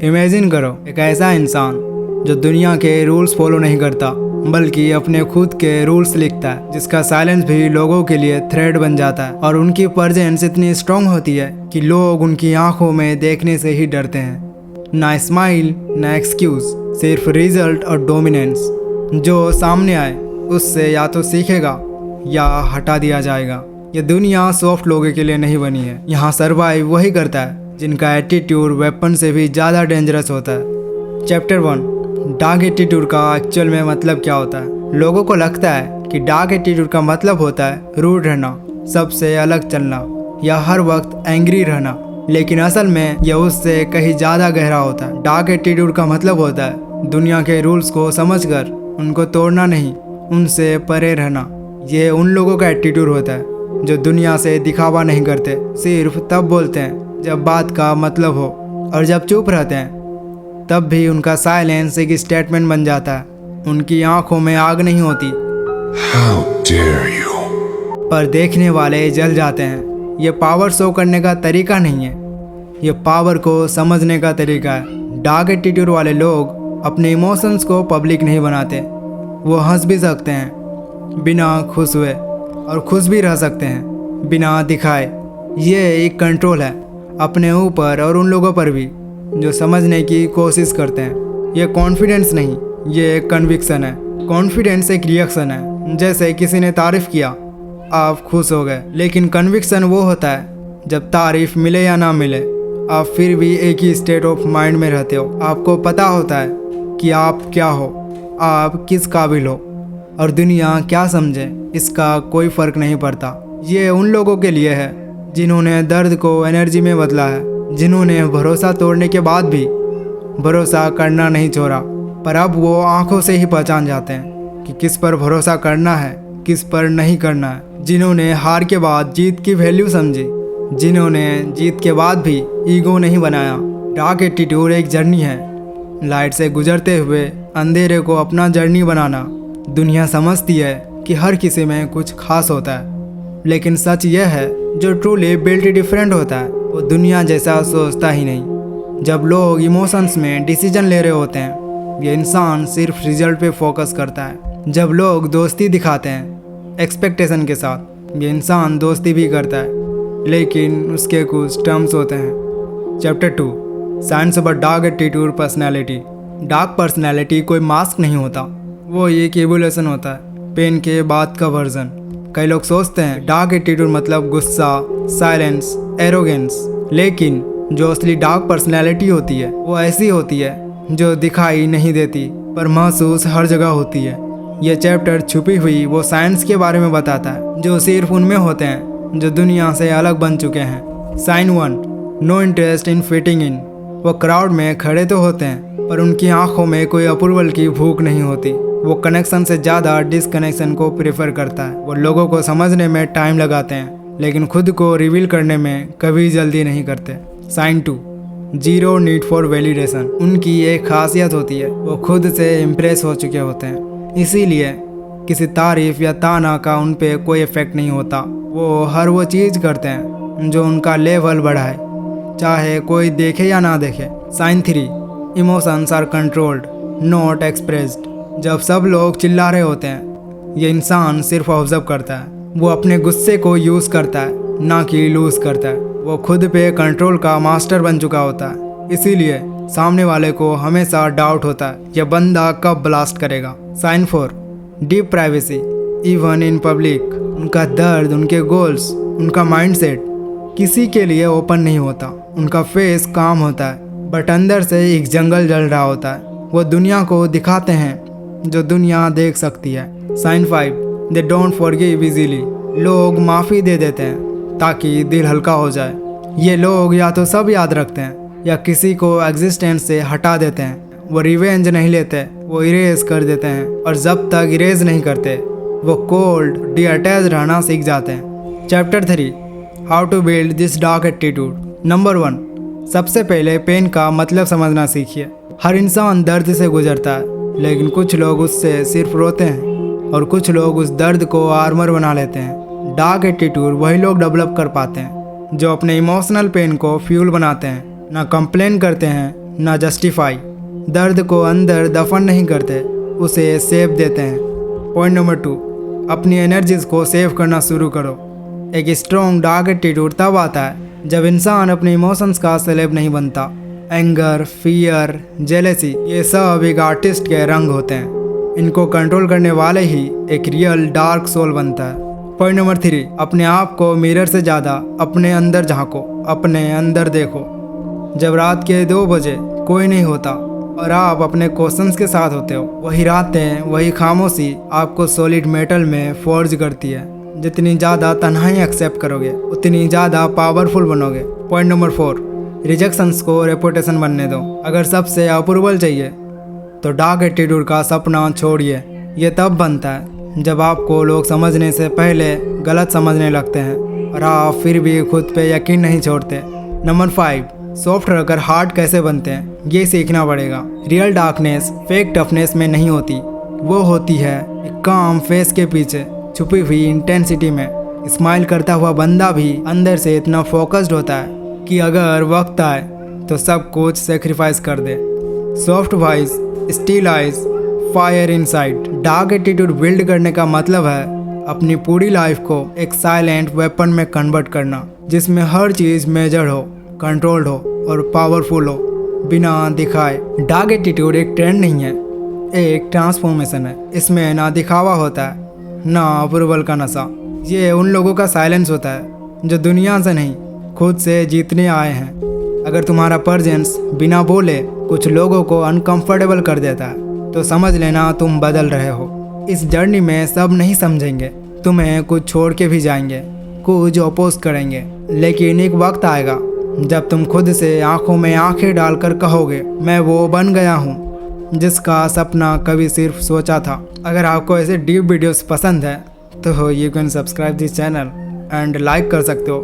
Imagine करो एक ऐसा इंसान जो दुनिया के रूल्स फॉलो नहीं करता बल्कि अपने खुद के रूल्स लिखता है, जिसका साइलेंस भी लोगों के लिए थ्रेट बन जाता है और उनकी प्रेजेंस इतनी स्ट्रांग होती है कि लोग उनकी आंखों में देखने से ही डरते हैं। ना स्माइल ना एक्सक्यूज, सिर्फ रिजल्ट और डोमिनेंस। जो सामने आए उससे या तो सीखेगा या हटा दिया जाएगा। ये दुनिया सॉफ्ट लोगों के लिए नहीं बनी है। यहाँ सर्वाइव वही करता है जिनका एटीट्यूड वेपन से भी ज़्यादा डेंजरस होता है। चैप्टर 1, डार्क एटीट्यूड का एक्चुअल में मतलब क्या होता है। लोगों को लगता है कि डार्क एटीट्यूड का मतलब होता है रूड रहना, सबसे अलग चलना या हर वक्त एंग्री रहना, लेकिन असल में यह उससे कहीं ज़्यादा गहरा होता है। डार्क एटीट्यूड का मतलब होता है दुनिया के रूल्स को समझकर उनको तोड़ना नहीं, उनसे परे रहना। ये उन लोगों का एटीट्यूड होता है जो दुनिया से दिखावा नहीं करते, सिर्फ तब बोलते हैं जब बात का मतलब हो, और जब चुप रहते हैं तब भी उनका साइलेंस एक स्टेटमेंट बन जाता है। उनकी आंखों में आग नहीं होती How dare you? पर देखने वाले जल जाते हैं। ये पावर शो करने का तरीका नहीं है, ये पावर को समझने का तरीका है। डार्क एटीट्यूड वाले लोग अपने इमोशंस को पब्लिक नहीं बनाते। वो हंस भी सकते हैं बिना खुश हुए और खुश भी रह सकते हैं बिना दिखाए। ये एक कंट्रोल है अपने ऊपर और उन लोगों पर भी जो समझने की कोशिश करते हैं। ये कॉन्फिडेंस नहीं, ये एक कन्विक्शन है। कॉन्फिडेंस एक रिएक्शन है, जैसे किसी ने तारीफ किया आप खुश हो गए, लेकिन कन्विक्शन वो होता है जब तारीफ मिले या ना मिले आप फिर भी एक ही स्टेट ऑफ माइंड में रहते हो। आपको पता होता है कि आप क्या हो, आप किस काबिल हो और दुनिया क्या समझे, इसका कोई फर्क नहीं पड़ता। ये उन लोगों के लिए है जिन्होंने दर्द को एनर्जी में बदला है, जिन्होंने भरोसा तोड़ने के बाद भी भरोसा करना नहीं छोड़ा, पर अब वो आंखों से ही पहचान जाते हैं कि किस पर भरोसा करना है, किस पर नहीं करना है। जिन्होंने हार के बाद जीत की वैल्यू समझी, जिन्होंने जीत के बाद भी ईगो नहीं बनाया। डार्क एटीट्यूड एक जर्नी है, लाइट से गुजरते हुए अंधेरे को अपना जर्नी बनाना। दुनिया समझती है कि हर किसी में कुछ खास होता है, लेकिन सच यह है जो ट्रूली बिल्ट डिफरेंट होता है वो दुनिया जैसा सोचता ही नहीं। जब लोग इमोशंस में डिसीजन ले रहे होते हैं, ये इंसान सिर्फ रिजल्ट पे फोकस करता है। जब लोग दोस्ती दिखाते हैं एक्सपेक्टेशन के साथ, ये इंसान दोस्ती भी करता है लेकिन उसके कुछ टर्म्स होते हैं। Chapter 2, science of dark attitude personality. Dark personality कोई मास्क नहीं होता, वो एक एवोल्यूशन होता है, पेन के बाद का वर्जन। कई लोग सोचते हैं डार्क एटीट्यूड मतलब गुस्सा, साइलेंस, एरोगेंस, लेकिन जो असली डार्क पर्सनैलिटी होती है वो ऐसी होती है जो दिखाई नहीं देती पर महसूस हर जगह होती है। यह चैप्टर छुपी हुई वो साइंस के बारे में बताता है जो सिर्फ उनमें होते हैं जो दुनिया से अलग बन चुके हैं। Sign 1, no interest in fitting in. वो क्राउड में खड़े तो होते हैं पर उनकी आंखों में कोई अप्रूवल की भूख नहीं होती। वो कनेक्शन से ज़्यादा डिसकनेक्शन को प्रेफर करता है। वो लोगों को समझने में टाइम लगाते हैं लेकिन खुद को रिवील करने में कभी जल्दी नहीं करते। Sign 2, zero need for validation. उनकी एक खासियत होती है वो खुद से इम्प्रेस हो चुके होते हैं, इसीलिए किसी तारीफ या ताना का उन पे कोई इफेक्ट नहीं होता। वो हर वो चीज़ करते हैं जो उनका लेवल बढ़ाए, चाहे कोई देखे या ना देखे। Sign 3, emotions are controlled not expressed. जब सब लोग चिल्ला रहे होते हैं ये इंसान सिर्फ ऑब्जर्व करता है। वो अपने गुस्से को यूज़ करता है ना कि लूज करता है। वो खुद पे कंट्रोल का मास्टर बन चुका होता है, इसीलिए सामने वाले को हमेशा डाउट होता है यह बंदा कब ब्लास्ट करेगा। Sign 4, deep privacy even in public. उनका दर्द, उनके गोल्स, उनका माइंडसेट किसी के लिए ओपन नहीं होता। उनका फेस काम होता है बट अंदर से एक जंगल जल रहा होता है। वो दुनिया को दिखाते हैं जो दुनिया देख सकती है। Sign 5, they don't forgive easily. लोग माफ़ी दे देते हैं ताकि दिल हल्का हो जाए। ये लोग या तो सब याद रखते हैं या किसी को एग्जिस्टेंस से हटा देते हैं। वो रिवेंज नहीं लेते, वो इरेज कर देते हैं, और जब तक इरेज नहीं करते वो कोल्ड डिअटैच रहना सीख जाते हैं। Chapter 3, how to build this dark attitude. Number 1, सबसे पहले पेन का मतलब समझना सीखिए। हर इंसान दर्द से गुजरता है, लेकिन कुछ लोग उससे सिर्फ रोते हैं और कुछ लोग उस दर्द को आर्मर बना लेते हैं। डार्क एटीट्यूड वही लोग डेवलप कर पाते हैं जो अपने इमोशनल पेन को फ्यूल बनाते हैं, ना कंप्लेन करते हैं ना जस्टिफाई। दर्द को अंदर दफन नहीं करते, उसे सेव देते हैं। पॉइंट नंबर 2, अपनी एनर्जीज को सेव करना शुरू करो। एक स्ट्रॉन्ग डार्क एटीट्यूड तब आता है जब इंसान अपने इमोशंस का सेलेब नहीं बनता। एंगर, फियर, जेलेसी, ये सब एक आर्टिस्ट के रंग होते हैं। इनको कंट्रोल करने वाले ही एक रियल डार्क सोल बनता है। पॉइंट नंबर 3, अपने आप को मिरर से ज़्यादा अपने अंदर झांको, अपने अंदर देखो। जब रात के 2 बजे कोई नहीं होता और आप अपने क्वेश्चंस के साथ होते हो, वही रातें, वही खामोशी आपको सॉलिड मेटल में फोर्ज करती है। जितनी ज़्यादा तन्हाई एक्सेप्ट करोगे उतनी ज़्यादा पावरफुल बनोगे। पॉइंट नंबर 4, रिजेक्शंस को रेपुटेशन बनने दो। अगर सबसे अप्रूवल चाहिए तो डार्क एटीट्यूड का सपना छोड़िए। ये तब बनता है जब आपको लोग समझने से पहले गलत समझने लगते हैं और आप फिर भी खुद पे यकीन नहीं छोड़ते। नंबर 5, सॉफ्ट रहकर हार्ड कैसे बनते हैं, ये सीखना पड़ेगा। रियल डार्कनेस फेक टफनेस में नहीं होती, वो होती है एक काम फेस के पीछे छुपी हुई इंटेंसिटी में। स्माइल करता हुआ बंदा भी अंदर से इतना फोकस्ड होता है कि अगर वक्त आए तो सब कुछ सेक्रीफाइस कर दे। Soft voice, steel eyes, fire inside. Dark attitude build करने का मतलब है अपनी पूरी लाइफ को एक साइलेंट वेपन में कन्वर्ट करना, जिसमें हर चीज़ मेजर हो, कंट्रोल्ड हो और पावरफुल हो, बिना दिखाए। डार्क एटीट्यूड एक ट्रेंड नहीं है, एक ट्रांसफॉर्मेशन है। इसमें ना दिखावा होता है ना अप्रूवल का नशा। ये उन लोगों का साइलेंस होता है जो दुनिया से नहीं खुद से जीतने आए हैं। अगर तुम्हारा प्रेजेंस बिना बोले कुछ लोगों को अनकंफर्टेबल कर देता है तो समझ लेना तुम बदल रहे हो। इस जर्नी में सब नहीं समझेंगे, तुम्हें कुछ छोड़ के भी जाएंगे, कुछ अपोज करेंगे, लेकिन एक वक्त आएगा जब तुम खुद से आंखों में आंखें डालकर कहोगे, मैं वो बन गया हूँ जिसका सपना कभी सिर्फ सोचा था। अगर आपको ऐसे डीप वीडियोस पसंद है तो you can subscribe this channel and like कर सकते हो।